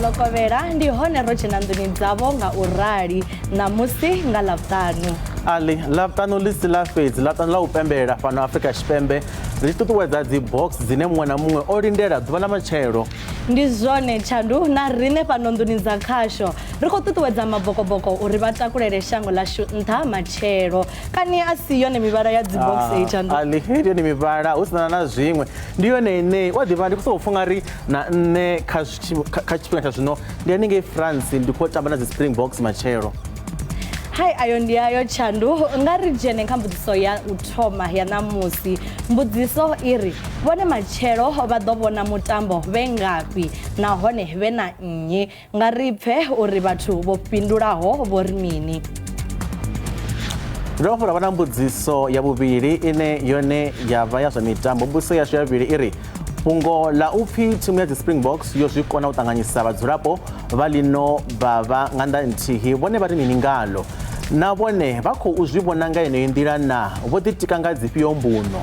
Lokovera ndi hone ro tshena nduni dzavho nga urali na musi nga ḽavhutanu. Ali ḽavhutanu ḽisi ḽa fhedzi ḽavhutanu ḽa u pembela fhano Afrika Tshipembe ri ṱuṱuwedza dzi box dzine muṅwe na muṅwe o lindela ḓuvha ḽa matshelo. Ndi zwone Tshandu na riṋe fhano nduni dza khasho ri khou ṱuṱuwedza mabokoboko uri vha takulele shango ḽashu nṱha matshelo kani a si yone mivhala ya dzi box ei Tshandu. Ali ndi yone mivhala hu sina na zwiṅwe ndi yone ine wa ḓivha ndi khou sokou funga ri na nṋe kha tshifhinga tsha zwino ndi haningei France ndi khou tamba na dzi Springboks matshelo. Hai ayo ndi ayo Tshandu nga ri dzhene kha mbudziso ya u thoma ya namusi. Mbudziso iri vhone matshelo vha ḓo vhona mutambo vhe ngafhi nahone vhe na nnyi nga ri pfe uri vhathu vho fhindulaho vho ri mini. Ndo funa vhana mbudziso ya vhuvhili ine yone yavha ya zwa mitambo. Mbudziso yashu ya vhuvhili iri fhungo ḽa upfhi thimu ya dzi Springboks yo zwi kona u ṱanganyisa vhadzulapo vha ḽino vha nga nnḓa nthihi vhone vha ri mini ngalo na vhone vha khou zwi vhona nga yeneyo nḓila na vho ḓitika nga dzifhio mbuno.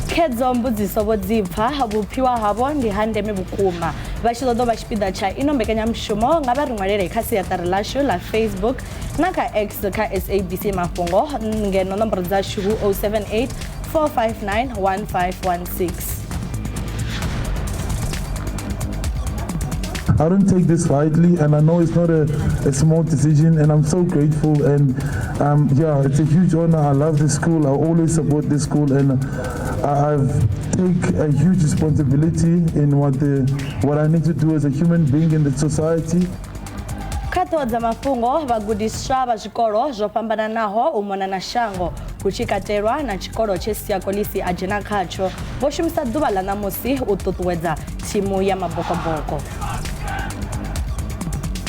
Khedzo mbudziso vho dzipfa vhuphiwa havho ndi ha ndeme vhukuma vha tshi ṱoḓa vha tshipiḓa tsha ino mbekanyamushumo nga vha ri ṅwalele kha siaṱari ḽashu ḽa Facebook na kha X kha SABC Mafhungo ngeno nomboro dzashu 078 459 1516. I don't take this lightly, and I know it's not a small decision, and I'm so grateful. And yeah, it's a huge honor. I love this school. I always support this school, and I've take a huge responsibility in what I need to do as a human being in the society. Khaṱho dza mafhungo vhagudiswa vha zwikolo zwo fhambananaho u mona na shango hu tshi katelwa na tshikolo tshe Siyakolisi a dzhena khatsho vho shumisa ḓuvha ḽa ṋamusi u ṱuṱuwedza thimu ya mabokoboko.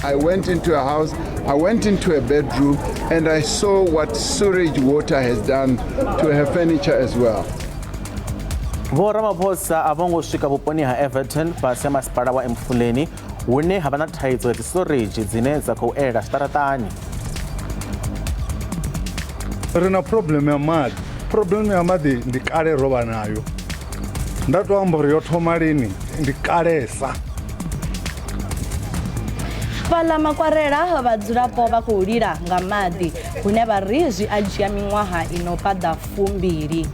I went into a house, I went into a bedroom, and I saw what sewage water has done to her furniture as well. Vho Ramaphosa a vho ngo swika vhuponi ha Everton fhasi ha masipala wa Mfuleni hune ha vha na thaidzo ya dzi storage dzine dza khou elela zwiṱaraṱani. Ri na problem ya maḓi. Problem ya maḓi ndi kale ro vha nayo. Nda tou amba uri yo thoma lini ndi kalesa. Fhaḽa makwarela vhadzulapo vha khou lila nga maḓi hune vha ri zwi a dzhia miṅwaha i no paḓa 2.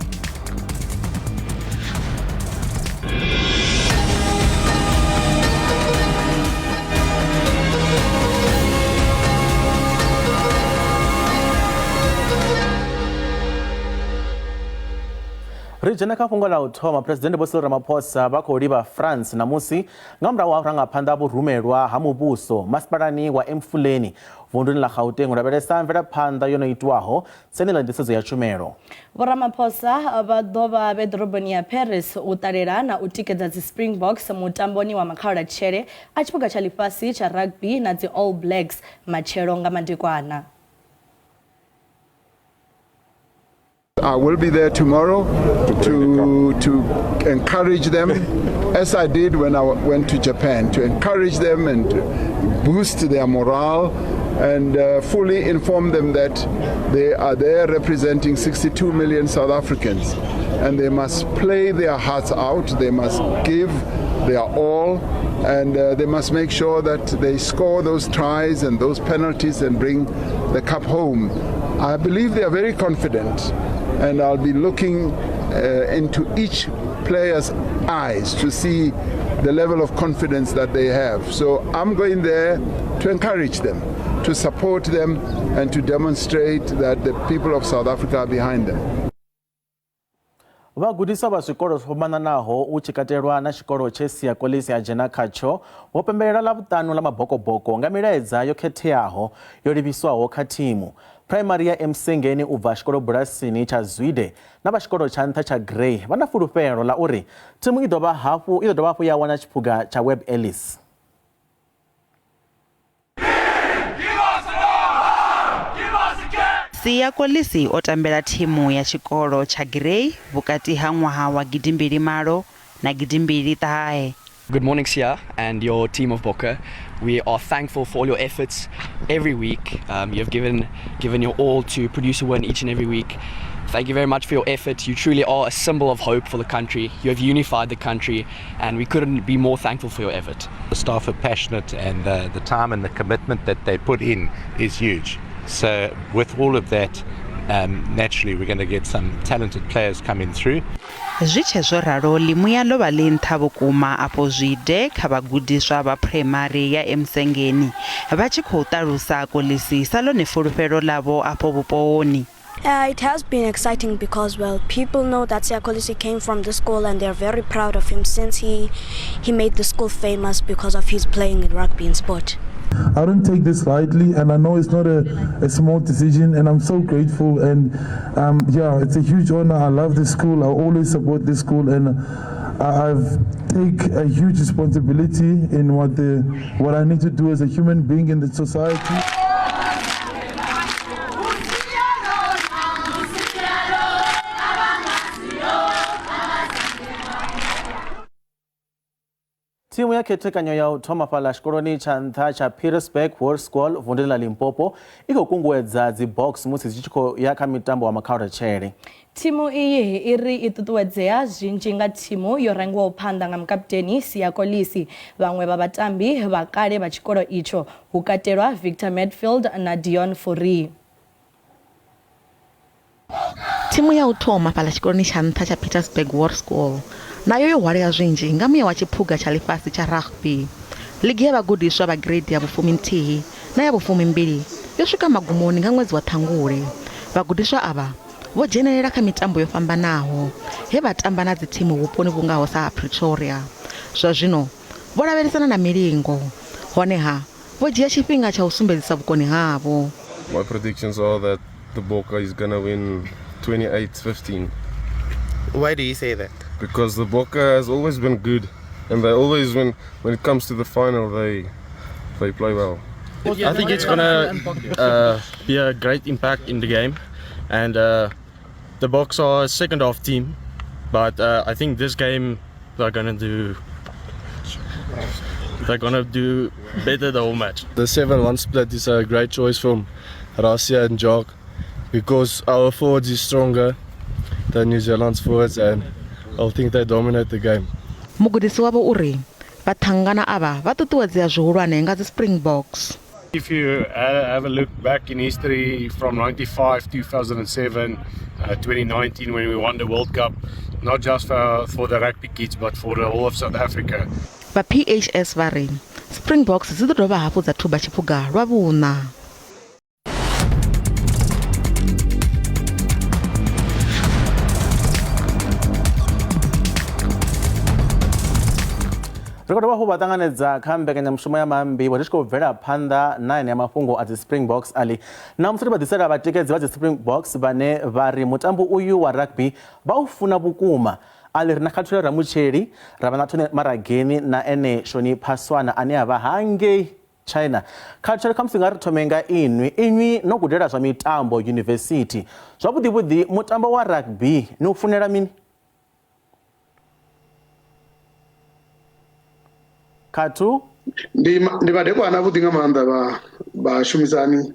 Ri dzhena kha fhungo ḽa u thoma President Vho Cyril Ramaphosa vha khou livha France namusi nga murahu ha vhurangaphanḓa ha vhurumelwa ha muvhuso masipalani wa Mfuleni vunḓuni ḽa Gauteng u lavhelesa mvelaphanḓa yo no itwaho tsini ḽa nḓisedzo ya tshumelo. Vho Ramaphosa vha ḓo vha vhe ḓoroboni ya Paris u ṱalela na u tikedza dzi Springboks mutamboni wa makhaoḽatshele a tshiphuga tsha ḽifhasi tsha rugby na dzi All Blacks matshelo nga madekwana. I will be there tomorrow to encourage them, as I did when I went to Japan, to encourage them and to boost their morale and fully inform them that they are there representing 62 million South Africans and they must play their hearts out, they must give their all, and they must make sure that they score those tries and those penalties and bring the cup home. I believe they are very confident, and I'll be looking into each player's eyes to see the level of confidence that they have. So I'm going there to encourage them, to support them, and to demonstrate that the people of South Africa are behind them. Vhagudiswa vha zwikolo zwo fhambananaho u tshi katelwa na tshikolo tshe Siyakolisi a dzhena khatsho vho pembelela ḽavhutanu ḽa mabokoboko nga milaedza yo khetheaho yo livhiswaho kha thimu. Primary ya Msengeni u bva tshikolo bulasini tsha Zwide na vha tshikolo tsha nṱha tsha Grey vha na fulufhelo ḽa uri thimu i ḓo dovha hafhu ya wana tshiphuga tsha Webb Ellis. Siyakolisi o tambela thimu ya tshikolo tsha Grey vhukati ha ṅwaha wa 2008 na 2009. Good morning, Sia, and your team of Bokke. We are thankful for all your efforts every week. You have given your all to produce a win each and every week. Thank you very much for your effort. You truly are a symbol of hope for the country. You have unified the country, and we couldn't be more thankful for your effort. The staff are passionate, and the time and the commitment that they put in is huge. So with all of that, naturally we're going to get some talented players coming through. Zwi zwo ralo limuya lo vha ḽi nṱha vhukuma afho zwide kha vhagudiswa vha phuraimari ya Msengeni vha tshi khou ṱalusa koḽisi sa ḽone fulufhelo ḽavho afho vhuponi. It has been exciting because, well, people know that Siyakolisi came from the school and they're very proud of him since he made the school famous because of his playing in rugby and sport. I don't take this lightly, and I know it's not a small decision, and I'm so grateful, and yeah, it's a huge honor. I love this school. I always support this school, and I've take a huge responsibility in what I need to do as a human being in the society. Timu ya khethekanyo ya u thoma fhaḽa tshikoloni tsha nṱha tsha Pietersburg World School vunḓuni ḽa Limpopo i khou kunguwedza dzi box musi dzi tshi khou ya kha mitambo wa makhauthetshele. Timu iyi i ri i ṱuṱuwedzea zwinzhi nga timu yo rangiwaho phanḓa nga mukapteni Siyakolisi. Vhaṅwe vha vhatambi vha kale vha tshikolo itsho hu katelwa Victor Medfield na Dion Fourie. Timu ya u thoma fhaḽa tshikoloni tsha nṱha tsha Pietersburg World School nayo yo hwalela zwinzhi nga muya wa tshiphuga tsha ḽifhasi tsha rugby. Ligi ya vhagudiswa vha grade ya vhu-12 na ya vhu-12 yo swika magumoni nga ṅwedzi wa Ṱhangule. Vhagudiswa ava vho dzhenelela kha mitambo yo fhambanaho he vha tamba na dzi thimu vhuponi vhungaho sa Pretoria. Zwa zwino vho lavhelesana na milingo honeha vho dzhia tshifhinga tsha u sumbedzisa vhukoni havho. My predictions are that the Bokke is going to win 28-15. Why do you say that? Because the Bokke has always been good, and they always when it comes to the final they play well. I think it's gonna be a great impact in the game, and the Bokke are a second half team, but I think this game they're gonna do better the whole match. The 7-1 split is a great choice from Rassia and Jock because our forwards is stronger than New Zealand's forwards, and I think they dominate the game. Mugudisi wavho uri vhathangana ava vha ṱuṱuwedzea zwihulwane nga dzi Springboks. If you have a look back in history from 95, 2007, 2019 when we won the World Cup, not just for the rugby kids but for the whole of South Africa. Vha PHS vha ri Springboks dzi ḓo dovha hafhu dza thuba tshiphuga lwa vhuṋa. Ri khou dovha hafhu vha ṱanganedza kha mbekanyamushumo ya Maambiwa ri tshi khou bvela phanḓa na ene ya mafhungo a dzi Springboks ali na musi ri vha ḓisela vhatikedzi vha dzi Springboks vhane vha ri mutambo uyu wa rugby vha u funa vhukuma. Ali ri na Khathule Ramutsheli, ra vha na Thone Marageni na ene Shoni Phaswana ane a vha hangei China. Khathule kha musi nga ri thome nga inwi no gudela zwa mitambo university. Zwavhuḓi mutambo wa rugby ni u funela mini? Khathu ndi vadekwana vhuḓi nga maanḓa vha shumisani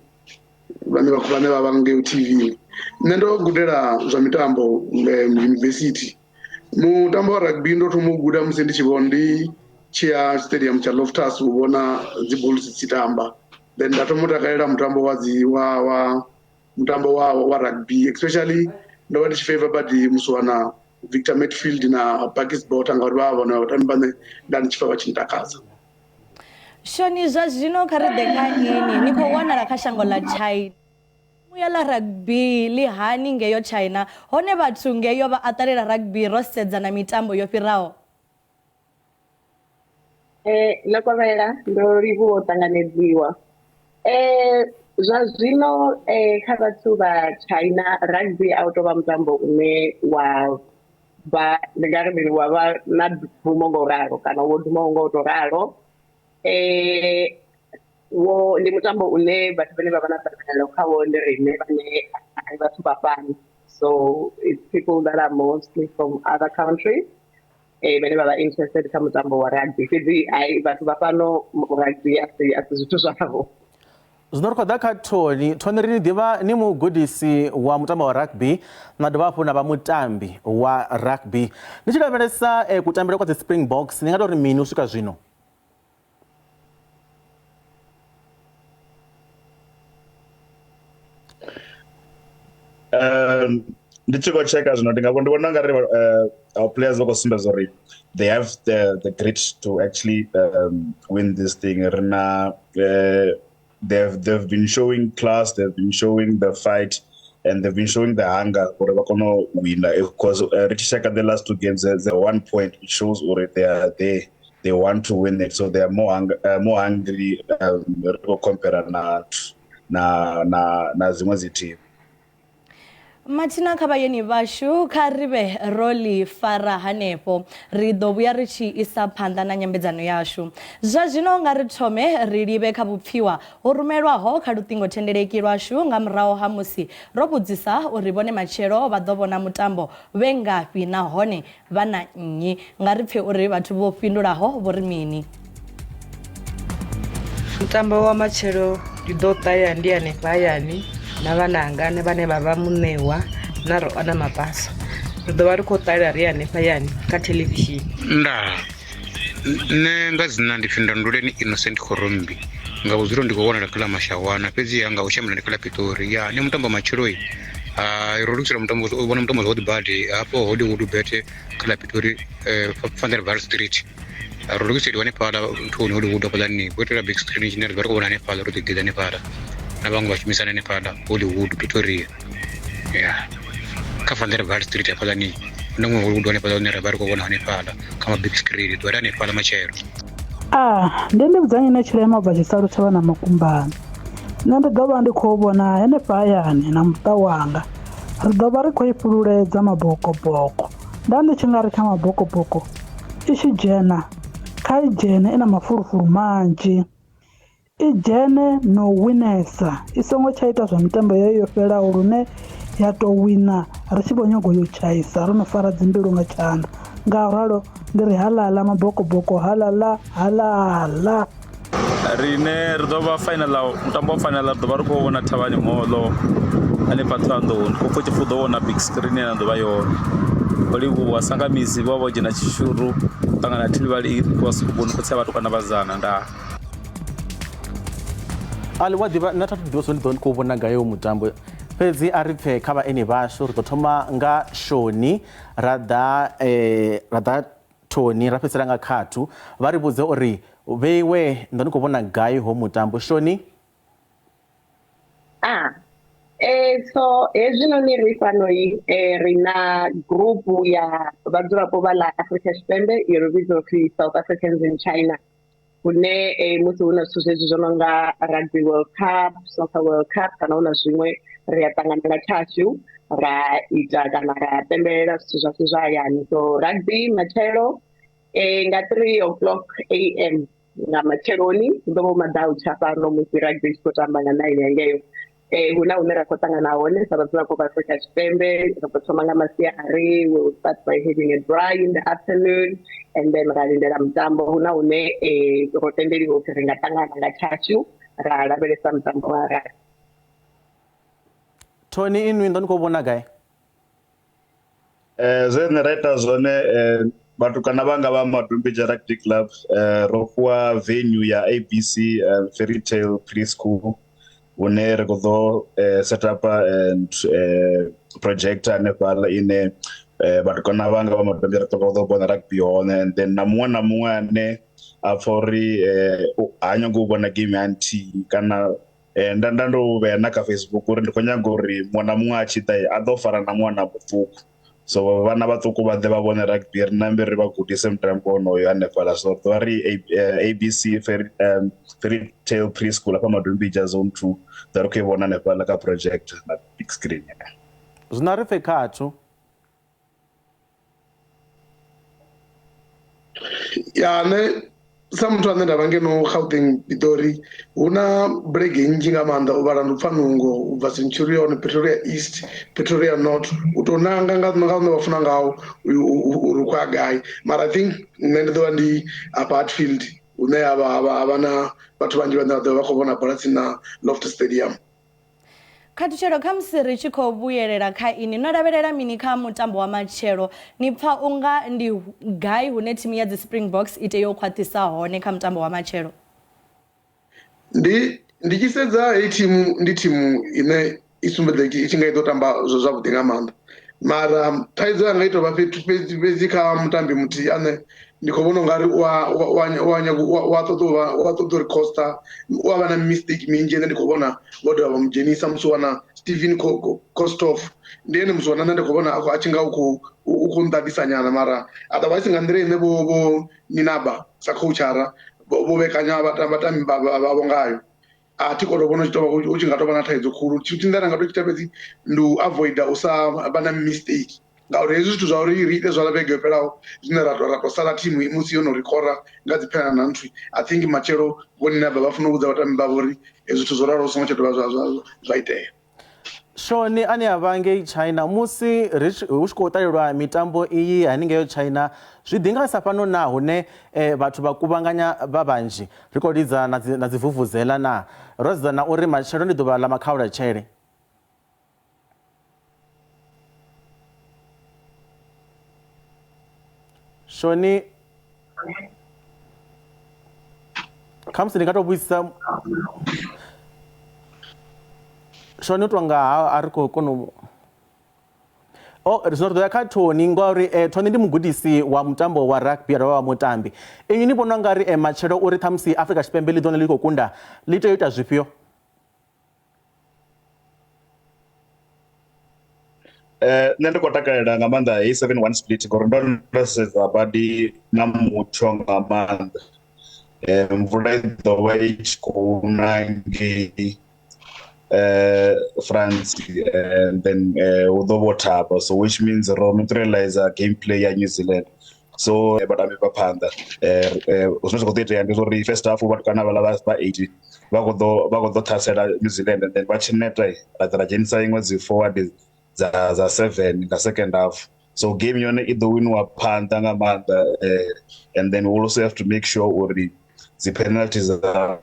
vhane vha vha ngei TV. Nṋe ndo gudela zwa mitambo university. Mutambo wa rugby ndo thoma u guda musi ndi tshi vhona ndi tshiya stadium tsha Loftus u vhona dzi Bulls dzi tamba. Then nda thoma u takalela mutambo wa rugby, especially ndo vha ndi tshi favor badi musi wana Victor Medfield na Bakis Bota ngauri vha vhona vhatambi vhane nda ndi tshi pfa vha tshi ntakadza. Shoni zwa zwino kha ri ḓe kha ini ni khou wanala kha shango ḽa China. Muya ḽa rugby ḽi hani ngeyo China hone vhathu ngeyo vha a ṱalela rugby ro sedza na mitambo yo fhiraho? Lokovela ndo livhuwa u ṱanganedziwa. Zwa zwino kha vhathu vha China rugby a u tou vha mutambo une wa vha ndi nga ri wa vha na bvumo nga u ralo kana wo dumaho nga u tou ralo. Ndi mutambo une vhathu vhane vha vha na dzangalelo khawo ndi riṋe vhane a vhathu vha fhano, so it's people that are mostly from other countries vhane vha vha interested kha mutambo wa rugby. Fhedzi vhathu vha fhano rugby a si zwithu zwavho. Zwino ri khou ḓa kha Tony ri ḓivha ni mugudisi wa mutambo wa rugby na dovha hafhu na vha mutambi wa rugby. Ni tshi lavhelesa kutambele kwa dzi Springboks, ni nga tori mini u swika zwino? Ndi tshi khou checka zwino ndi vhona nga ri our players vha khou sumbedza uri they have the grit to actually win this thing. They've been showing class, they've been showing the fight, and they've been showing the hunger uri vha kone u win. Because ri tshi checka the last 2 games, the 1 point it shows uri they are there, they want to win it, so they are more hungry compare na zimwe dzi team. Mathina kha vhayeni vhashu kha ri vhe roli fara hanefho ri ḓo vhuya ri tshi isa phanḓa na nyambedzano yashu. Zwa zwino nga ri thome ri livhe kha vhupfiwa ho rumelwaho kha luṱingo thendeleki lwashu nga murahu ha musi ro vhudzisa uri vhone matshelo vha ḓo vhona mutambo vhe ngafhi nahone vha na nnyi. Nga ri pfe uri vhathu vho fhindulaho vho ri mini. Mutambo wa matshelo ndi ḓo ṱaya ndi hanefha hayani na vhananga ne vhane vha vha muṋewa na ro ana mabasa. Ri ḓo vha ri khou ṱalela ri hanefha hayani kha television. Nda nṋe nga dzina ndi pfi Ndanduleni Innocent Khorombi nga vhudzilo ndi khou vhonala kha Mashawana fhedziha nga u tshimbila ndi kha Pitori. Ya ni mutambo matshelo ro lugisela mutambo u vhona mutambo wa badi hapo Hollywood bet kha Pitori Vanderbilt Street. Ro lugisela hanefhala nthuni Hollywood hafhaḽa ni vho itela big screen tshine ri vha ri khou vhona hanefhala ro ḓiḓela hanefhala na vhaṅwe vha shumisana hanefhala Hollywood Pretoria. Ya kha Vanderbilt Street hafhaḽa ni na ṅwe Hollywood hanefhala hune ra vha ri khou vhona hanefhala kha big screen ḓo ri hanefhala matshelo. Ndi vhudzanye na tshilema bva tshisalu tsha vha na makumbani. Nṋe ndi ḓo vha ndi khou vhona hanefha hayani na muṱa wanga. Ri ḓo vha ri khou ifhululedza mabokoboko. Nda ndi tshi nga ri kha mabokoboko i tshi dzhena kha i dzhene i na mafulufulu manzhi. I dzhene no winesa i songo tsha ita zwa mitambo yo fhelaho lune ya to wina ri tshi vho nyago yo tshaisa ro no fara dzimbilu nga tshanḓa. Nga ralo ndi ri halala mabokoboko halala halala. Rine ri ḓo vha final mutambo wa final ri ḓo vha ri khou vhona Thavhani Mall hanefha Thohoyandou. Khou pfhi tshi ḓo vhona big screen na ḓo vha yone. Hollywood Sangamisi vha vho dzhena tshishuru ṱangana thilivhali kwa sukubuni khotsa vhathu kana vhazana nda. Ali wa ḓivha na thathu ḓivha zwone ḓo khou vhona ngayo mutambo. Fhedzi a ri pfe kha vhaeni vhashu ri ḓo thoma nga Shoni ra ḓa Tony ra fhedzisela nga Khathu vha ri vhudze uri vheiwe ndo ni khou vhona gai ho mutambo Shoni? So hezwinoni ri fanoi ri na grupu ya vhadzulapo vha la Afrika Tshipembe yo vhidzwa upfi South Africans in China. Hune musi hu na zwithu zwezwi zwo no nga Rugby World Cup, Soccer World Cup kana hu na zwiṅwe ri a ṱanganela khashu ra ita kana ra pembelela zwithu zwashu zwa hayani. So rugby matshelo nga 3:00 AM nga matsheloni hu ḓo vha madautsha fhano musi rugby i tshi khou tamba nga 9 yangeyo. Huna hune ra khou ṱangana hone sa vhadzulapo vha Afrika Tshipembe ri khou thoma nga masiari. We will start by having a dry in the afternoon and then ra lindela mutambo. Huna hune ro tendeliwa upfi ri nga ṱangana nga tshashu ra lavhelesa mutambo wa rugby. Tony inwi ndo ni khou vhona gai? Zwine ra ita zwone vhatukana vhanga vha Madumbija Rugby Club ro fhiwa venue ya ABC Fairy Tale Preschool hune ri khou ḓo set up and projector hanefhaḽa ine vhatukana vhanga vha Madumbija ri ḓo vhona rugby hone. And then na muṅwe ane a pfha uri ha nyaga u vhona game ya nthihi kana nda ndo vhea na kha Facebook uri ndi khou nyaga uri muṅwe na muṅwe a tshi ḓa a ḓo fara na ṅwana muṱuku. So vhana vhaṱuku vha ḓe vha vhone rugby ri nambe ri vha gudise mutambo wonoyo hanefhaḽa. So ḓo ri ABC Fairy Tale Preschool hafha Madumbija Zone 2 ḓo ri khou i vhona hanefhaḽa kha project na big screen. Zwino ri pfe Khathu. Ya nṋe sa muthu ane nda vha ngeno Gauteng Pitori hu na bulege nnzhi nga maanḓa u vhala Mafhungo u bva Centurion, Pretoria East, Pretoria North u tou nanga nga hune vha funa ngaho uri u khou ya gai. Mara I think nṋe ndi ḓo vha ndi Apartfield une havana vhathu vanzhi vhane vha ḓo vha khou vhona bola tsini na Loft Stadium. Khathushelo kha musi ri tshi khou vhuyelela kha ini no lavhelela mini kha mutambo wa matshelo ni pfa unga ndi gai hune thimu ya dzi Springboks i tea u khwaṱhisa hone kha mutambo wa matshelo? Ndi tshi sedza hei thimu ndi thimu ine i sumbedza i tshi nga i ḓo tamba zwavhuḓi nga maanḓa, mara thaidzo yanga i tou vha fhedzi kha mutambi muthihi ane ndi khou vhona ungari wa ṱoḓa uri Costa u vha na mistake minzhi ene ndi khou vhona vho dovha vha mu dzhenisa musi wana Steven Kostov ndi ene musi wana nṋe ndi khou vhona a tshi nga u khou nḓaḓisa nyana, mara otherwise nga nḓila ine vho Ninaba sa coachara vho vhekanya vhatambi vhavho ngayo a thi khou tou vhona u tshi nga tou vha na thaidzo khulu. Tshithu tshine nda nga tou tshi ita fhedzi ndi u avoida u sa vha na mistake, ngauri hezwi zwittu zwa uri ri ite zwa vhege yo fhelaho zwine ra tou sala thimu musi yo no rikora nga dzi phena na nthu, I think matshelo vhone naba vha funa u vhudza vhatambi vhavho uri hezwi zwittu zwo ralo songo tsha dovha zwa itea. Shoni ane a vha ngei China musi hu tshi khou ṱalelwa mitambo iyi haningeyo China zwi ḓingasa fhano na hune vhathu vha kuvhanganya vha vhanzhi ri khou lidza na dzi vuvuzela na ro sedza na uri matshelo ndi ḓuvha ḽa makhaulatshele. Shoni kha musi ndi nga tou vhudzisa Shoni u tou nga a ri khou kona u zwino ri ḓo ya kha Tony ngauri Tony ndi mugudisi wa mutambo wa rugby a dovha wa mutambi. Inwi ni vhona ungari matshelo uri ṱhamusi Afrika Tshipembe ḽi ḓo ḽi khou kunda ḽi tea u ita zwifhio? Nṋe ndi khou takalela nga maanḓa hei 7-1 split ngori ndo sedza badi na mutsho nga maanḓa, mvula i ḓo vha i tshi khou na ngei France and then hu ḓo vho thaba, so which means ro neutralizer gameplay ya New Zealand, so vhatambi vha phanḓa zwine zwa khou ḓo itea ndi zwa uri first half vhatukana vhaḽa vha 80 vha khou ḓo ṱhasela New Zealand and then vha tshi neta ra dzhenisa iṅwe dzi forward dza 7 nga second half, so game yone i ḓo winiwa phanḓa nga maanḓa, and then we also have to make sure uri dzi penalties are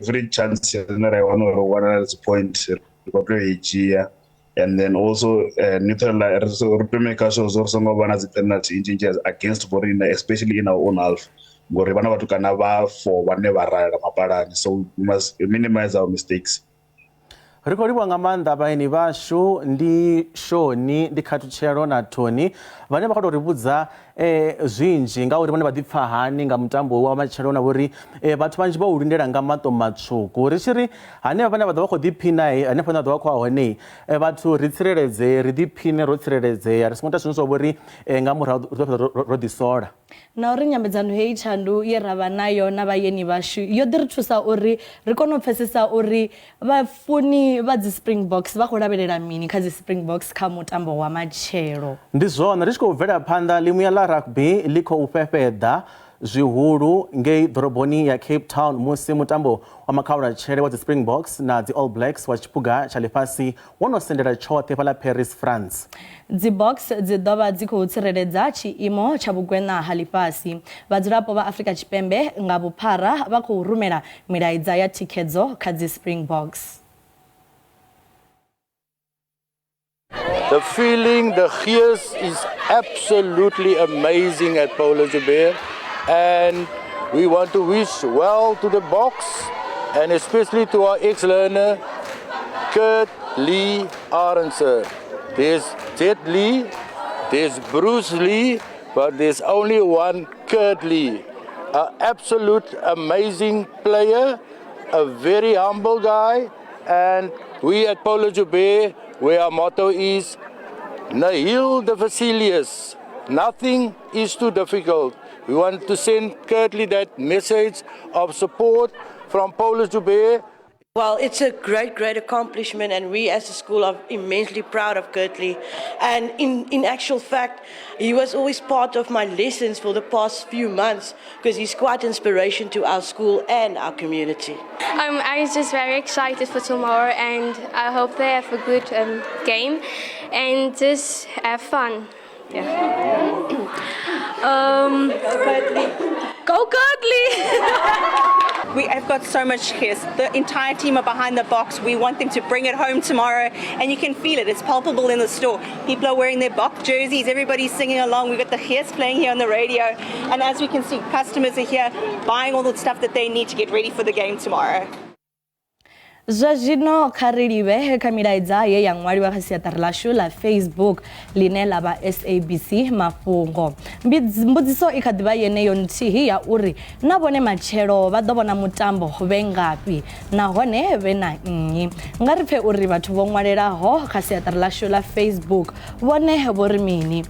very chance ine ra i wana uri wana dzi point ri khou tea u i dzhia, and then also neutralize ri tea u make sure zwo ri songo vha na dzi penalty nnzhi against borina especially in our own half ngori vhana vhatukana vha 4 vhane vha ralela mapalani, so we must minimize our mistakes. Ri khou livhuwa nga maanḓa vhaeni vhashu ndi Shoni ndi Khathushelo na Tony vhane vha khou tou ri vhudza zwinzhi ngauri vhone vha ḓipfha hani nga mutambo wa matshelo na uri vhathu vhanzhi vha u lindela nga maṱo matswuku ri tshi ri hanevha vhane vha ḓo vha khou ḓiphina hanefho hune vha ḓo vha khou a hone vhathu ri tsireledzee ri ḓiphine ro tsireledzea ri songo ita zwine zwa vhori nga murahu ri ḓo fhedza ro ḓisola na uri nyambedzano hei tshandu ye ra vha nayo na vhayeni vhashu yo ḓi ri thusa uri ri kone u pfesesa uri vhafuni vha dzi Springboks vha khou lavhelela mini kha dzi Springboks kha mutambo wa matshelo. Ndi zwone ri tshi khou bvela phanḓa ḽimuya ḽa rugby ḽi khou fhefheḓa zwihulu ngei ḓoroboni ya Cape Town musi mutambo wa makhaulatshele wa dzi Springboks na dzi All Blacks wa tshiphuga tsha ḽifhasi wo no sendela tshoṱhe fhaḽa Paris, France. Dzi Boks dzi ḓo vha dzi khou tsireledza tshiimo tsha vhugweṋa ha ḽifhasi. Vhadzulapo vha Afrika Tshipembe nga vhuphara vha khou rumela milaedza ya thikhedzo kha dzi Springboks. The feeling, the gears is absolutely amazing at Polo Joubert, and we want to wish well to the Boks and especially to our ex-learner Kurt Lee Arendse. There's Jet Lee, there's Bruce Lee, but there's only one Kurt Lee. An absolute amazing player, a very humble guy, and we at Polo Joubert, where our motto is Nihil difficilius, nothing is too difficult. We want to send Curtly that message of support from Polo Joubert. Well, it's a great accomplishment, and we as a school are immensely proud of Curtly. And in actual fact, he was always part of my lessons for the past few months because he's quite inspiration to our school and our community. I was just very excited for tomorrow, and I hope they have a good game and just have fun. Yeah. Curtly, Go Girdley! We have got so much his. The entire team are behind the box. We want them to bring it home tomorrow, and you can feel it. It's palpable in the store. People are wearing their box jerseys. Everybody's singing along. We've got the his playing here on the radio, and as we can see, customers are here buying all the stuff that they need to get ready for the game tomorrow. Zwazwino kha ri livhe kha milaedza ye ya ṅwaliwa kha siaṱari ḽashu ḽa Facebook line ḽa vha SABC Mafhungo. Mbudziso i kha ḓivha yeneyo nthihi ya uri na vhone matshelo vha ḓo vhona mutambo vhe ngafhi nahone vhe na nnyi. Nga ri pfe uri vhathu vho ṅwalelaho kha siaṱari ḽashu ḽa Facebook vhone vho ri mini.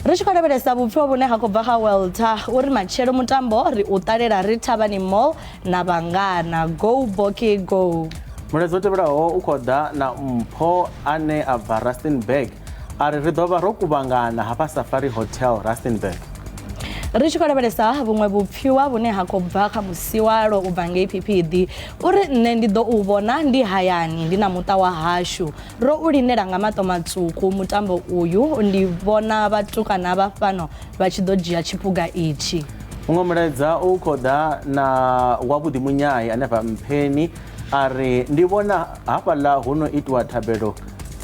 Ri tshi khou lavhelesa vhupfhiwa vhune ha khou bva kha Welter uri matshelo mutambo ri u ṱalela ri Thavhani Mall na vhangana. Go Boki go. Mulaedza wo tevhelaho u khou ḓa na mpho ane a bva Rustenburg ari ri ḓo vha ro kuvhangana hafha Safari Hotel Rustenburg. Ri tshi khou lavhelesa vhuṅwe vhupfhiwa vhune ha khou bva kha musiwalo u bva ngei PPD uri nṋe ndi ḓo u vhona ndi hayani ndi na muṱa wa hashu ro u lindela nga maṱo matswuku mutambo uyu ndi vhona vhatukana vha fhano vha tshi ḓo dzhia tshiphuga itshi. Muṅwe mulaedza u khou ḓa na Wavhuḓi Munyayi ane bva Mpheni ari ndi vhona hafhaḽa hu no itiwa thabelo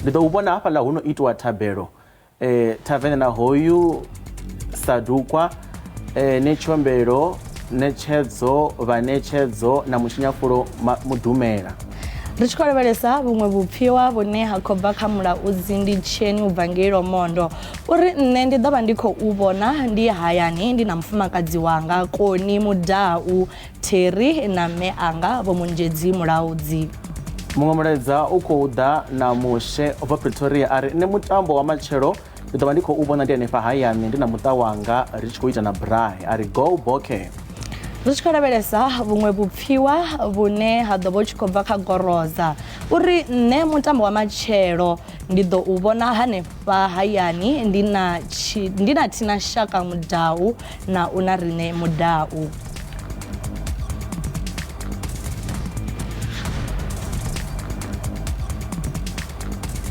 ndi ḓo u vhona hafhaḽa hu no itiwa thabelo thavene na hoyu Sadukwa Netshombelo Netshedzo Vhanetshedzo na Mushinyafulo Mudumela. Ri tshi khou lavhelesa vhuṅwe vhupfhiwa vhune ha khou bva kha Mulaudzi ndi Tsheni u bva ngei Lwamondo uri nṋe ndi ḓo vha ndi khou vhona ndi hayani ndi na mufumakadzi wanga Koni Mudau Theri na mme anga vho Munzhedzi Mulaudzi. Muṅwe mulaedza u khou ḓa na Mushe u bva Pretoria ari nṋe mutambo wa matshelo ndi ḓo vha ndi khou vhona ndi hanefha hayani ndi na muṱa wanga ri tshi khou ita na braai ari Go Boke. Ri tshi khou lavhelesa vhuṅwe vhupfhiwa vhune ha ḓo vha u tshi khou bva kha Goroza uri nṋe mutambo wa matshelo ndi ḓo u vhona hanefha hayani ndi na Tina Shaka Mudau na una Rine Mudau.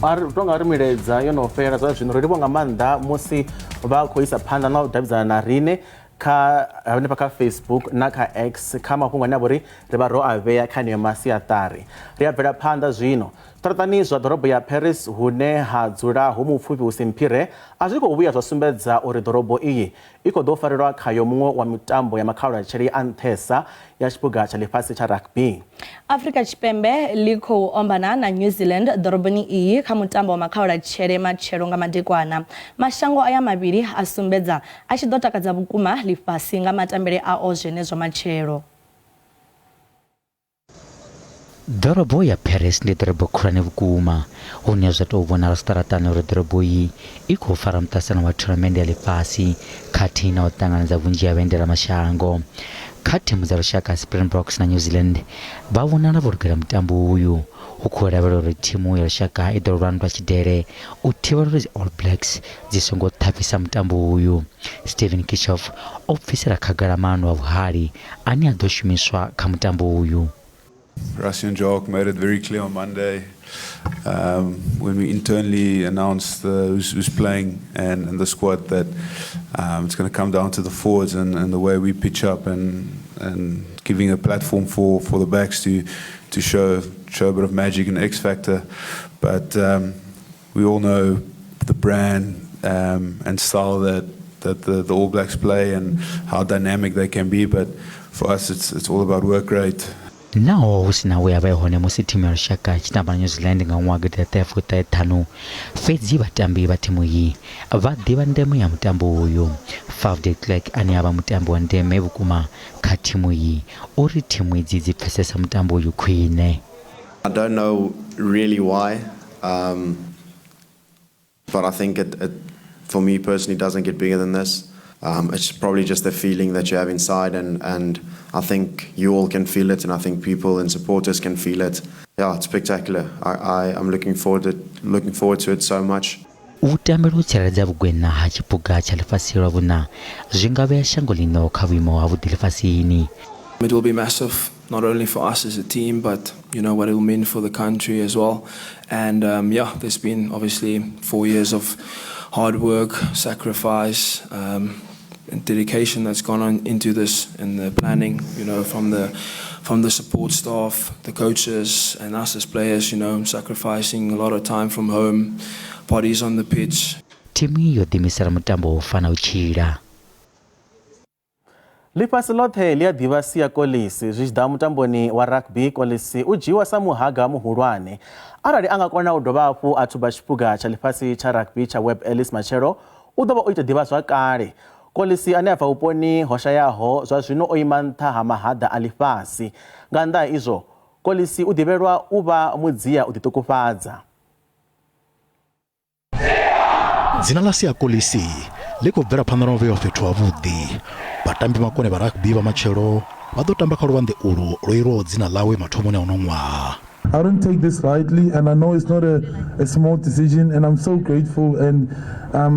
Ari tonga ri milaedza yo no fhela zwa zwino ri livho nga maanḓa musi vha khou isa phanḓa na u davhidzana na rine kha hanefha kha Facebook na kha X kha mafhungo ane a vha uri ri vha ro a vhea kha haneyo masiaṱari. Ri a bvela phanḓa zwino ṱaraṱani zwa ḓorobo ya Paris hune ha dzula hu mupfhufhi hu si mphire a zwi khou vhuya zwa sumbedza uri ḓorobo iyi i khou ḓo farelwa khayo muṅwe wa mitambo ya makhaulotshele a nṱhesa ya tshiphuga tsha ḽifhasi tsha rugby. Afrika Tshipembe ḽi khou ombana na New Zealand ḓoroboni iyi kha mutambo wa makhaulotshele matshelo nga madekwana. Mashango aya mavhili a sumbedza a tshi ḓo takadza vhukuma ḽifhasi nga matambele ao zwenezwo matshelo. Ḓorobo ya Paris ndi ḓorobo khulwane vhukuma hune zwa tou vhonala zwiṱaraṱani uri ḓorobo iyi i khou fara muṱasano wa tournament ya ḽifhasi khathihi na u ṱanganedza vhunzhi ha vhaendela mashango. Kha thimu dza lushaka Springboks na New Zealand vha vhonala vho lugela mutambo uyu hu khou lavhelelwa uri thimu ya lushaka i ḓo lwandwa tshidele u thivhela uri All Blacks dzi songo ṱhafhisa mutambo uyu. Stephen Kishoff o bvisela khagala maano a vhuhali ane a ḓo shumiswa kha mutambo uyu. Rusty and Jock made it very clear on Monday when we internally announced who's playing and the squad that it's going to come down to the forwards and the way we pitch up and giving a platform for the backs to show a bit of magic and X factor. But we all know the brand and style that the All Blacks play and how dynamic they can be. But for us, it's all about work rate. Naho hu si na we a vha hone musi thimu ya lushaka tshi tamba na New Zealand nga ṅwaha gidi ya ṱahe fhedzi vhatambi vha thimu iyi vha ḓivha ndeme ya mutambo uyu. Faf de Klerk ane a vha mutambi wa ndeme vhukuma kha thimu iyi uri thimu idzi dzi pfesesa mutambo uyu khwine. I don't know really why, but I think it for me personally doesn't get bigger than this. It's probably just the feeling that you have inside, and I think you all can feel it, and I think people and supporters can feel it. Yeah, it's spectacular. I'm looking forward to it so much. U tambela u tsireledza vhugwena ha tshiphuga tsha ḽifhasi lwa vhuṋa zwi nga vhea shango ḽino kha vhuimo ha vhuḓi ḽifhasini. It will be massive, not only for us as a team, but you know what it will mean for the country as well. And yeah, there's been obviously 4 years of hard work, sacrifice, dedication that's gone on into this and the planning, from the support staff, the coaches, and us as players, sacrificing a lot of time from home, bodies on the pitch. Timu hiyo dhimisira mutambo ufana uchira. Lifasi lothe lia divasi ya kolisi zhida mutamboni wa rugby kolisi ujiwa samuhaga muhulwane arali angakona udobafu atuba chipuga cha lifasi cha rugby cha Web Ellis Machero udoba uite divasi wa kare kolisi anefa uponi hosha yaho zwa zwino oimantha hamahada alifasi nganda izo kolisi udiberwa uba mudzia uditukufadza. Zina la sia kolisi liko vera panarove ofetu avudi batambi makone ba rugby ba Machero badotamba kalubande ulu roiro zina lawe mathomone onongwa. I don't take this lightly, and I know it's not a small decision, and I'm so grateful, and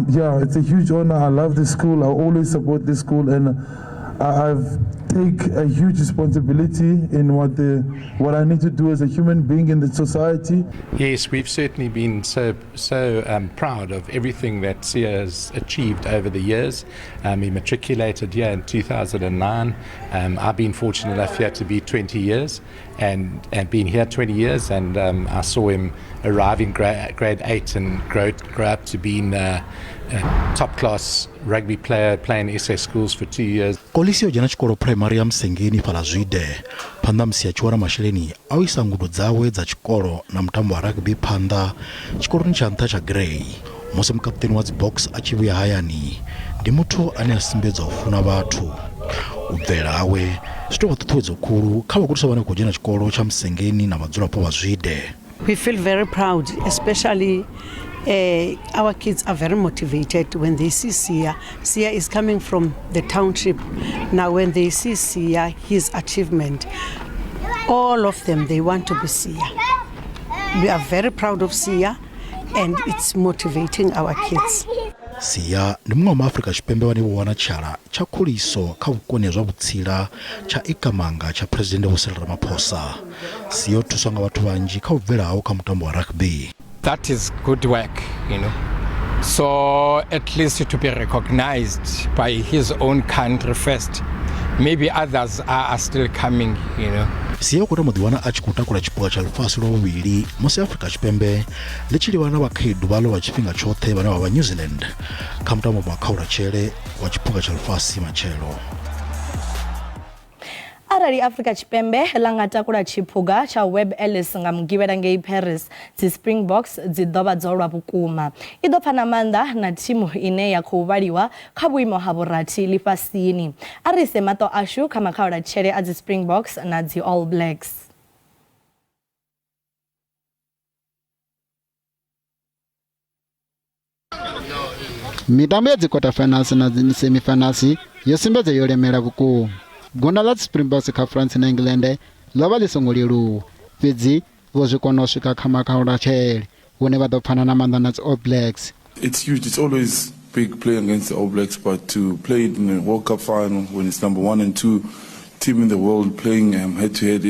it's a huge honor. I love this school. I always support this school, and I've take a huge responsibility in what I need to do as a human being in the society. Yes, we've certainly been so proud of everything that Sia has achieved over the years. He matriculated here in 2009. I've been fortunate enough here to be 20 years and been here 20 years, and I saw him arrive in grade 8 and grow up to being a top-class rugby player playing SA schools for 2 years. Kolisio jana chikoro primary ya Msengeni pala Zwide panda msiachuara mashileni awisa ngudu zawe za chikoro na mtambo wa rugby panda chikoro ni chanta cha Grey mose mkapteni wa box achivu ya hayani ndi mutu ane asimbeza ufuna batu ubvera awe sito watutuwezo kuru kawa kurusa wana kujena chikoro cha Msengeni na madzula po wa Zwide. We feel very proud, especially our kids are very motivated when they see Sia. Sia is coming from the township. Now when they see Sia, his achievement, all of them, they want to be Sia. We are very proud of Sia, and it's motivating our kids. Sia ni mwa Afrika chipembe waniwo wanachala cha kuliso kaukonezwa butsira cha ikamanga cha President Cyril Ramaphosa. Sio tusanga watu wanji kauvela au kamutambo wa rugby. That is good work, So at least to be recognized by his own country first. Maybe others are still coming, Siya kura modiwana achikuta kula chipuga cha lufasi lo wili Mose Afrika chipembe lichili wana wakidu balo wa chipinga chote wana wa New Zealand kamutamo mwakaura chere wa chipuga cha lufasi Machero. Arali Africa chipembe langata kula chipuga cha Web Ellis ngamgibera ngei Paris zi Springboks zidoba dzolwa bukuma idopana manda na timu ine ya kuvaliwa kabuimo haborati lifasini arise mato ashu kama kaura chere azi Springboks na zi All Blacks. Mitambo ya quarter finals na semi finals yosimbaze yolemera buku gona la Springboks ka France na England loba lisongoliru fidzi vozvikonosvika kama kaura chele wone vadopfana na manda na All Blacks. It's huge. It's always big playing against the All Blacks, but to play it in the World Cup final when it's number 1 and 2 team in the world playing head to head,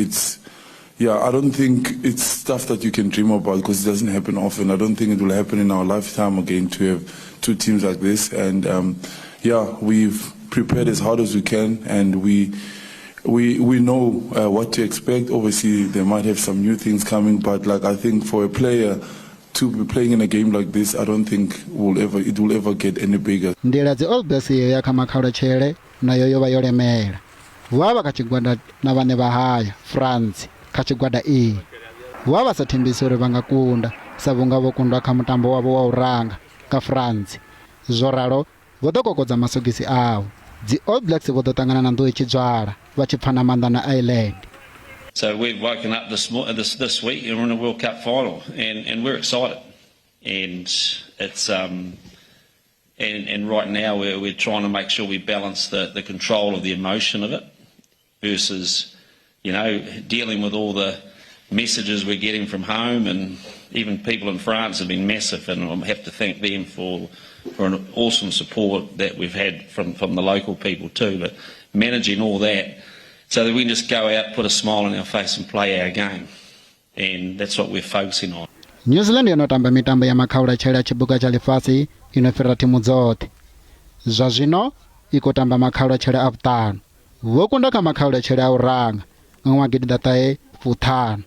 I don't think it's stuff that you can dream about because it doesn't happen often. I don't think it will happen in our lifetime again to have two teams like this. And we've prepared as hard as we can, and we know what to expect. Obviously, they might have some new things coming, but I think for a player to be playing in a game like this, I don't think it will ever get any bigger. Ndela zi All Blacks ya kama kaura chere na yoyo bayolemera waba kachigwada na bane bahaya France kachigwada waba sathembisore bangakunda sabunga bokundwa kamutambo wabo wa uranga ka France zoralo vodokokodza masogisi awo the All Blacks vodotangana na ndo chidzwala vachipfana manda na Ireland. So we've woken up this week and we're in a World Cup final, and we're excited. And it's and right now we're trying to make sure we balance the control of the emotion of it versus dealing with all the messages we're getting from home, and even people in France have been massive, and I have to thank them for an awesome support that we've had from the local people too. But managing all that so that we can just go out, put a smile on our face and play our game, and that's what we're focusing on. New Zealand inotamba mitambo ya makaura chela chibuga cha lifasi inofera timu zote. Zwazvino ikotamba makhaula tshele a vhuṱanu vho kunda kha makhaula tshele a u ranga nga ṅwaha gidi ḓaṱahe fuṱhanu.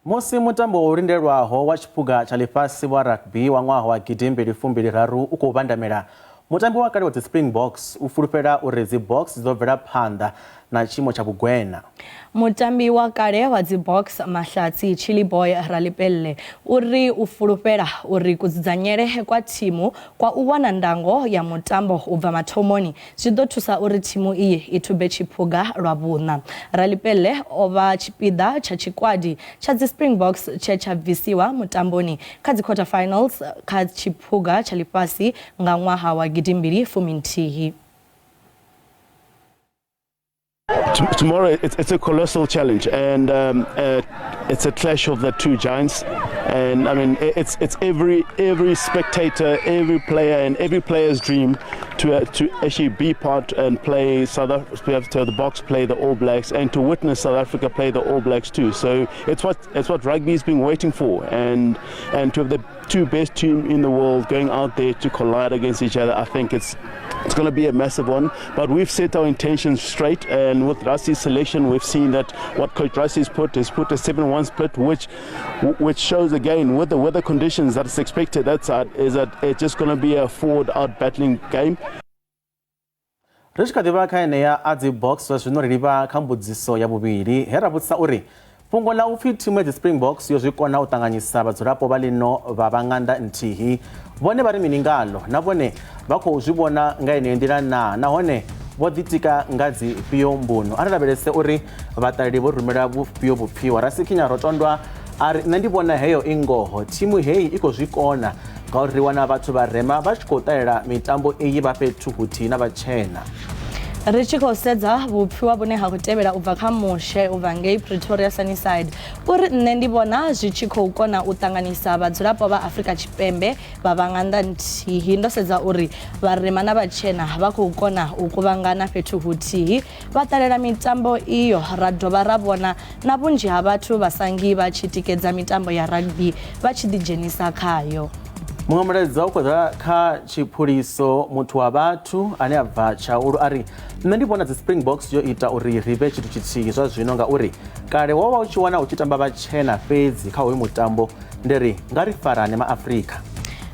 Musi mutambo wo lindelwaho wa tshiphuga tsha ḽifhasi wa rugby wa ṅwaha wa gidi 2023 u khou vhandamela, mutambi wa kale wa dzi Springboks u fulufhela uri dzi Boks dzo bvela phanḓa na tshiimo tsha vhugwena. Mutambi wa kale wa dzi Boks Mahlatsi Chili Boy Ralipelle uri u fulufhela uri kudzudzanyele kwa thimu kwa u wana ndango ya mutambo u bva mathomoni zwi ḓo thusa uri thimu iyi i thube tshiphuga lwa vhuṋa. Ralipelle o vha tshipiḓa tsha tshikwadi tsha dzi Springboks tshe tsha bvisiwa mutamboni kha dzi quarter finals kha tshiphuga tsha ḽifhasi nga ṅwaha wa gidi 2019. Tomorrow it's a colossal challenge, and it's a clash of the two giants, and I mean it's every spectator, every player, and every player's dream to actually be part and play South Africa, to the Boks play the All Blacks, and to witness South Africa play the All Blacks too. So it's what rugby's been waiting for, and to have the two best teams in the world going out there to collide against each other, I think it's going to be a massive one. But we've set our intentions straight, and with Rusty's selection, we've seen that what Coach Rusty's put is put a 7-1 split, which shows again with the weather conditions that's expected that side is that it's just going to be a forward out battling game. Rishka diva kha eneya a dzi Boks zwa zwino ri livha kha mbudziso ya vhuvhili he ra vhudzisa uri fhungo ḽa upfhi thimu ya dzi Springboks yo zwi kona u ṱanganyisa vhadzulapo vha ḽino vha vhaṅanda nthihi vhone vha ri mini ngaḽo na vhone vha khou zwi vhona nga eneyo nḓila na nahone vho ḓitika nga dzi fhio mbuno a ri lavhelese uri vhaṱaleli vho rumela vhufhio vhupfhiwa Rasikinya Rotondwa a ri nṋe ndi vhona heyo i ngoho thimu heyi i khou zwi kona ngauri ri wana vhathu vharema vha tshi khou ṱalela mitambo iyi vha fhethu huthihi na vhatshena. Ri tshi khou sedza vhupfiwa vhune ha khou tevhela u bva kha mushe u bva ngei Pretoria Sunnyside uri nṋe ndi vhona zwi tshi khou kona u ṱanganisa vhadzulapo vha Afrika Tshipembe vha vhaṅanda nthihi ndo sedza uri vharema na vhatshena vha khou kona u kuvhangana fhethu huthihi vha ṱalela mitambo iyo ra dovha ra vhona na vhunzhi ha vhathu vhasangi vha tshi tikedza mitambo ya rugby vha tshi ḓidzhenisa khayo. Muṅwe mulaedza u khou ḓa kha tshiphuliso muthu wa vhathu ane a bva Tshaulu a ri nṋe ndi vhona dzi Springboks yo ita uri ri vhe tshithu tshithihi zwa zwino ngauri kale wo vha u tshi wana u tshi tamba vhatshena fhedzi kha hoyu mutambo ndi ri nga ri farane ma Afrika.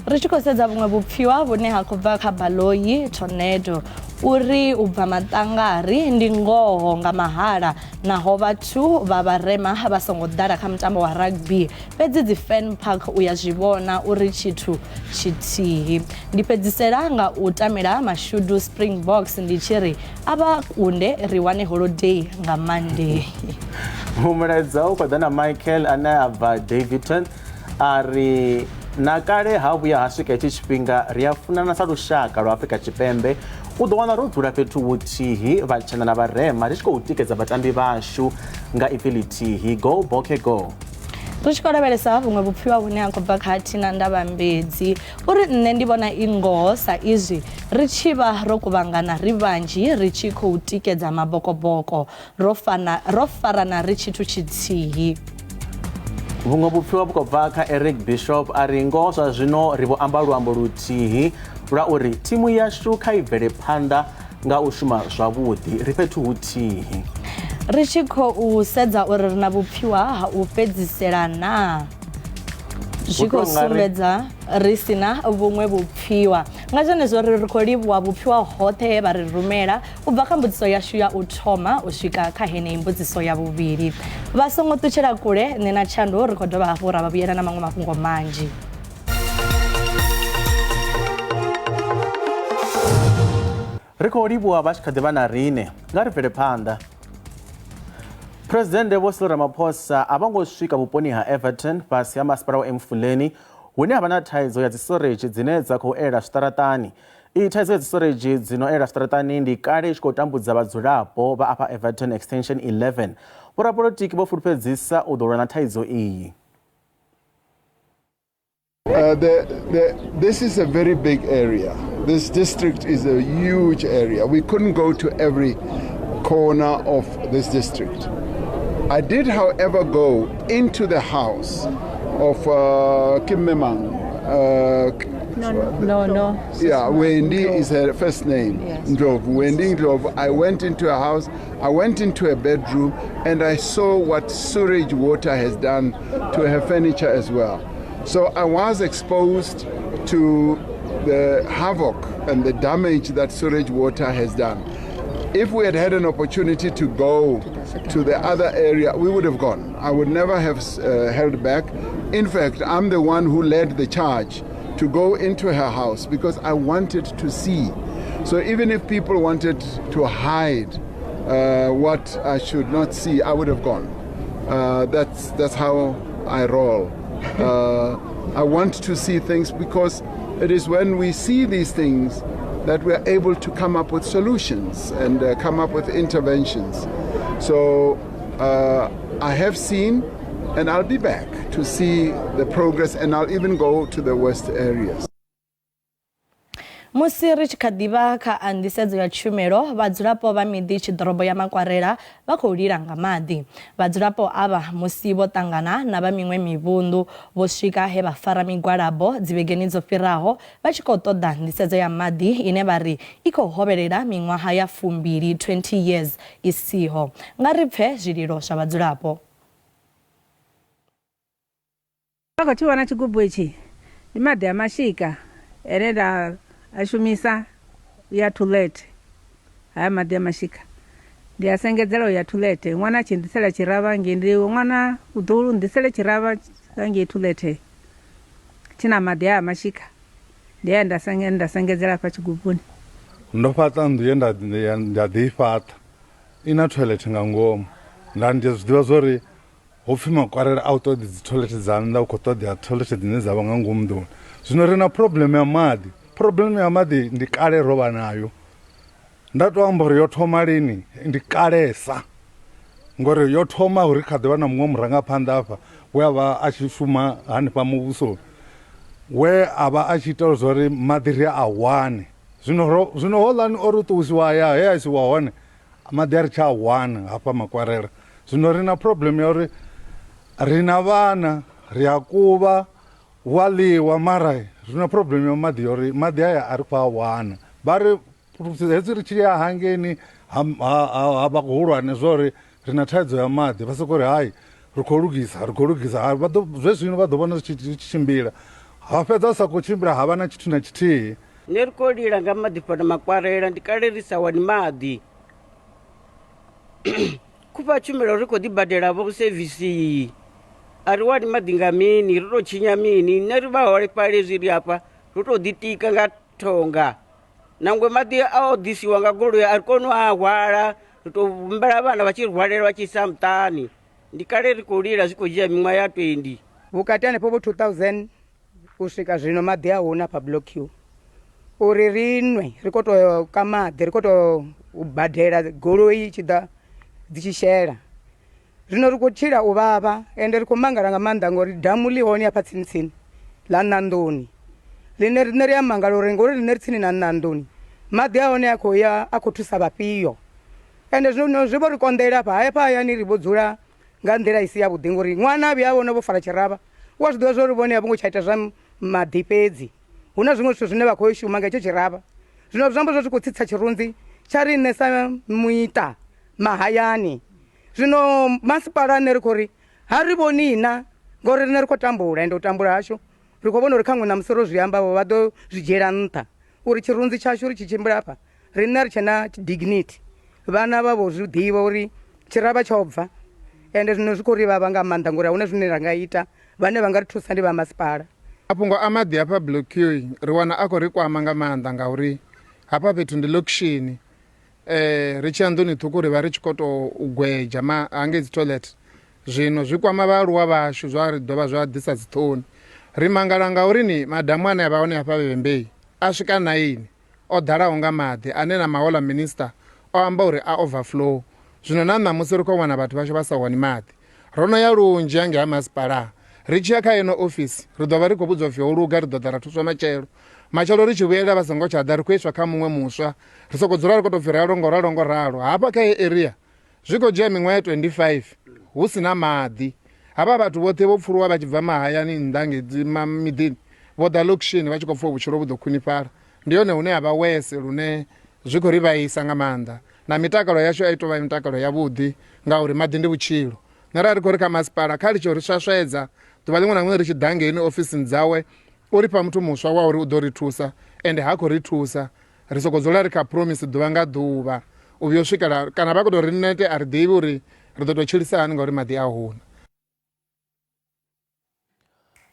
Ri tshi khou sedza vhuṅwe vhupfiwa vhune ha khou bva kha Baloyi Tornado uri u bva maṱangari ndi ngoho nga mahala naho vhathu vha vharema vha songo ḓala kha mutambo wa rugby fhedzi dzi fan park u ya zwi vhona uri tshithu tshithihi. Ndi fhedzisela nga u tamela mashudu Springboks ndi tshi ri a vha kunde ri wane holiday nga Monday. Mulaedza u khou ḓa na Michael ane a bva Davidton a ri na kale ha vhuya ha swika hetshi tshifhinga ri a funana sa lushaka lwa Afrika Tshipembe u ḓo wana ro dzula fhethu huthihi vhatshena na vharema ri tshi khou tikedza vhatambi vhashu nga ipfi ḽithihi go Boke go. Ri tshi khou lavhelesa vhuṅwe vhupfiwa vhune ha khou bva kha Thina Ndavhambedzi uri nṋe ndi vhona i ngoho sa izwi ri tshi vha ro kuvhangana ri vhanzhi ri tshi khou tikedza mabokoboko ro farana ri tshithu tshithihi. Vhuṅwe vhupfiwa vhu khou bva kha Eric Bishop a ri ngoho zwa zwino ri vho amba luambo luthihi lwa uri thimu yashu kha i bvele phanḓa nga u shuma zwavhuḓi ri fhethu huthihi. Ri tshi khou sedza uri ri na vhupfiwa ha u fhedzisela na zwi khou sumbedza ri si na vhuṅwe vhupfiwa nga zwenezwo ri khou livhuwa vhupfiwa hoṱhe he vha ri rumela u bva kha mbudziso yashu ya u thoma u swika kha heneyi mbudziso ya vhuvhili. Vha songo ṱutshela kule nṋe na Tshandu ri khou dovha hafhu ra vha vhuyela na maṅwe mafhungo manzhi. Ri khou livhuwa vha tshi kha ḓi vha na riṋe nga ri bvele phanḓa. President Vho Cyril Ramaphosa a vho ngo swika vhuponi ha Everton fhasi ha masipala wa Mfuleni hune ha vha na thaidzo ya dzi storage dzine dza khou ela zwiṱaraṱani. I thaidzo ya dzi storage dzino ela zwiṱaraṱani ndi kale i tshi khou tambudza vhadzulapo vha afha Everton Extension 11. Vhorapolitiki vho fulufhedzisa u ḓo lwa na thaidzo iyi. This is a very big area. This district is a huge area. We couldn't go to every corner of this district. I did, however, go into the house of Kim Memang, No. Yeah, Wendy is her first name. Yes. Ndlovu. Wendy Ndlovu. I went into her house, I went into a bedroom, and I saw what sewage water has done to her furniture as well. So I was exposed to the havoc and the damage that sewage water has done. If we had had an opportunity to go to the other area, we would have gone. I would never have held back. In fact, I'm the one who led the charge to go into her house because I wanted to see. So even if people wanted to hide what I should not see, I would have gone. That's how I roll. I want to see things because it is when we see these things that we are able to come up with solutions and come up with interventions. So I have seen, and I'll be back to see the progress, and I'll even go to the worst areas. Musi ri tshi kha ḓivha kha anḓisedzo ya tshumelo vhadzulapo vha miḓi tshidorobo ya Makwarela vha khou lila nga maḓi. Vhadzulapo ava musi vho ṱangana na vha miṅwe mivhundu vho swika he vha fara migwalabo dzivhegeni dzo fhiraho vha tshi khou ṱoḓa nḓisedzo ya maḓi ine vha ri i khou hovhelela miṅwaha ya 20 years i siho. Nga ri pfe zwililo zwa vhadzulapo. Vha khou wana tshigubu itshi ndi maḓi a mashika ene nda ashumisa ya toilet haya maḓi a mashika ndi a sengedzela ya toilet ṅwana tshi ndisela tshirava ngi ndi ṅwana u ḓo ndisela tshirava ngi toilet tshina maḓi a mashika ndi ya nda sengedzela pa tshigubuni. Ndo fhaṱa nnḓu ye nda ḓi fhaṱa ina toilet nga ngomu nda ndi zwiḓivha zwori hopfi Makwarela a u ṱoḓi dzi toilet dza nnḓa u khou ṱoḓea toilet dzine dza vha nga ngomu nḓuni. Zwino ri na problem ya maḓi. Problem ya maḓi ndi kale ro vha nayo. Nda to amba uri yo thoma lini ndi kalesa ngori yo thoma uri kha ḓivha na muṅwe murangaphanḓa afha we a vha a tshi shuma hanefha muvhusoni we a vha a tshi ita zwori maḓi ri a wane. Zwino hoḽani o ri ṱuwisiwa ya he a isiwa hone maḓi a ri tsha wana hafha Makwarela. Zwino ri na problem ya uri ri na vhana ri a kuvha wa ḽiwa mara ri na problem ya maḓi uri maḓi aya a ri khou a wana. Vha ri hedzi ri tshi ya hangeni ha vhahulwane zwori ri na thaidzo ya maḓi vha soko ri hayi ri khou lugisa zwezwino vha ḓo vhona zwi tshi tshimbila ha fhedza sa khou tshimbila ha vha na tshithu na tshithihi. Nṋe ri khou lila nga maḓi fhano Makwarela ndi kale ri sa wani maḓi khufha tshumelo ri khou ḓi badela vho sevisi a ri wani maḓi nga mini ri tou tshinya mini nṋe ri vhaholefhali zwi ri hafha ri tou ḓitika nga thonga nangwe maḓi a o ḓisiwa nga goloi a ri koni u a hwala ri tou humbela vhana vha tshi ri hwalela vha tshi isa muṱani. Ndi kale ri khou lila zwi khou dzhia miṅwaha ya 20 vhukati hanefho vho 2000 u swika zwino maḓi a huna pa block q uri ri nwe ri khou tou ka maḓi ri khou tou badela goloi tshi ḓa dzi tshi shela. Zwino ri khou tshila u vhavha ende ri khou mangala nga maanḓa ngori damu ḽi hone hafha tsini ḽa Ṋandoni ḽine riṋe ri a mangala uri ngori riṋe ri tsini na Ṋandoni maḓi a hone a khou thusa vhafhio ende zwino zwi vho ri konḓela hafha hayani ri vho dzula nga nḓila i si yavhuḓi ngori ṅwana a vhuya a vhona vho fara tshirava wa zwi ḓivha zwa uri vhone a vho ngo tsha ita zwa maḓi fhedzi hu na zwiṅwe zwithu zwine vha khou shuma nga hetsho tshirava. Zwino zwi amba zwa zwi khou tsitsa tshirunzi tsha riṋe sa muita mahayani. Zwino masipala nne ri khou ri ha ri vhoni na ngori riṋe ri khou tambula ende u tambula hashu ri khou vhona uri kha ṅwe na musi ro zwi ambavho vha ḓo zwi dzhiela nṱha uri tshirunzi tshashu ri tshi tshimbila hafha riṋe ri tshe na dignity vhana vha vho zwi ḓivha uri tshirava tsho bva ende zwino zwi khou ri vhavha nga maanḓa ngori a huna zwine ra nga ita vhane vha nga ri thusa ndi vha masipala. Mafhungo a maḓi hafha block q ri wana a khou ri kwama nga maanḓa ngauri hafha fhethu ndi lokishini ri tshi ya nḓuni ṱhukhu ri vha ri tshi khou tou gwedzha hangei dzi toilet. Zwino zwi kwama vhaaluwa vhashu zwa ri dovha zwa ḓisa dzi ṱhoni. Ri mangala ngauri ni madamu ane a vha hone hafha Vhembei a swika 9 o ḓalaho nga maḓi ane na mahola minister o amba uri a overflow. Zwino na ṋamusi ri khou wana vhathu vhashu vha sa wani maḓi ro no ya lunzhi hange ha masipala ri tshi ya kha yeno ofisi ri ḓo vha ri khou vhudzwa upfi ho luga ri ḓo ḓa ra thuswa matshelo ri tshi vhuyelela vha songo tsha ḓa ri khou iswa kha muṅwe muswa ri sokou dzula ri khou tou pfi ralo hafha kha area zwi khou dzhia miṅwaha ya 25 hu si na maḓi. Havha vhathu vhoṱhe vho pfuluwa vha tshi bva mahayani nnḓa miḓini vho ḓa lokishini vha tshi khou pfha vhutshilo vhu ḓo khwinifhala ndi yone hune ha vha wese lune zwi khou ri vhaisa nga maanḓa na mitakalo yashu a i tou vha mitakalo yavhuḓi ngauri maḓi ndi vhutshilo nṋe ra ri khou ri kha masipala kha ri tshi ri swaswedza ḓuvha ḽiṅwe na ḽiṅwe ri tshi ḓa ngeni ofisini dzawe u ri fha muthu muswa wa uri u ḓo ri thusa ende ha khou ri thusa ri sokou dzula ri kha promise ḓuvha nga ḓuvha u vhuya u swikela kana vha khou tou ri nete a ri ḓivhi uri ri ḓo tou tshilisa hani ngauri maḓi a huna.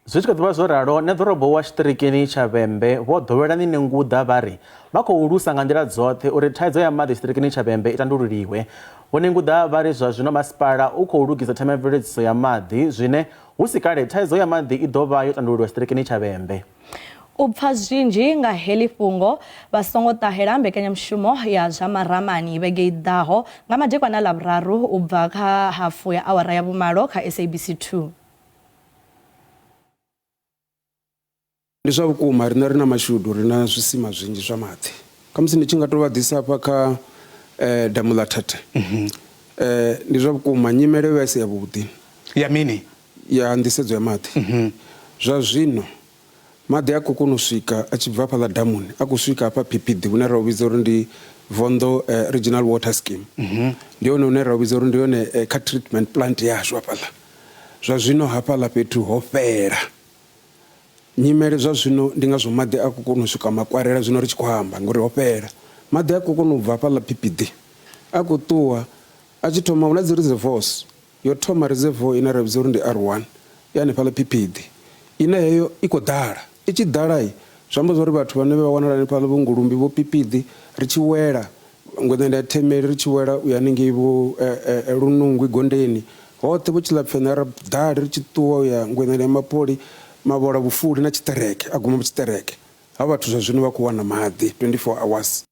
Zwi tshi khou ḓivha zwo ralo nṋe ḓorobo wa tshiṱirikini tsha Vhembe vho ḓowelani Nenguḓa vha ri vha khou lusa nga nḓila dzoṱhe uri thaidzo ya maḓi tshiṱirikini tsha Vhembe i tandululiwe. Vho Nenguḓa vha ri zwa zwino masipala u khou lugisa themamveledziso ya maḓi zwine hu si kale thaidzo ya maḓi i ḓo vha yo tandululiwa tshiṱirikini tsha Vhembe. U pfa zwinzhi nga heḽi fhungo vha songo ṱahela mbekanyamushumo ya zwa maramani vhege i ḓaho nga madekwana a Ḽavhuraru u bva kha hafu ya awara ya vhumalo kha SABC 2. Ndi zwa vhukuma riṋe ri na mashudu ri na zwisima zwinzhi zwa maḓi khamusi ndi tshi nga tou vha ḓisa hafha kha damu ḽa Thathe ndi zwa vhukuma nyimele yo vha i si yavhuḓi ya mini ya nḓisedzo ya maḓi zwa zwino maḓi a khou kona u swika a tshi bva hafhaḽa damuni a khou swika hafha PPD hune ra u vhidza uri ndi Vondo Regional Water Scheme ndi hone hune ra u vhidza uri ndi hone kha treatment plant yashu hafhaḽa zwa zwino hafhaḽa fhethu ho fhela nyimele zwa zwino ndi ngazwo maḓi a khou kona u swika makwarela zwino ri tshi khou amba ngori ho fhela maḓi a khou kona u bva hafhaḽa PPD a khou ṱuwa a tshi thoma hu na dzi reservoirs yo thoma reservoir ine ra vhidza uri ndi R1 ya hanefhaḽa PPD ine heyo i khou ḓala i tshi ḓala zwi amba zwori vhathu vhane vha wanala hanefhaḽa vho Ngulumbi vho PPD ri tshi wela ngwenda ya Themeli ri tshi wela u ya haningei vho Lunungwi Gondeni hoṱhe vho Tshilapfena ra ḓala ri tshi ṱuwa u ya ngwenda ya Mapoli Mavola Vhufuli na Tshiṱereke a guma Tshiṱereke ha vhathu zwa zwino vha khou wana maḓi 24 hours.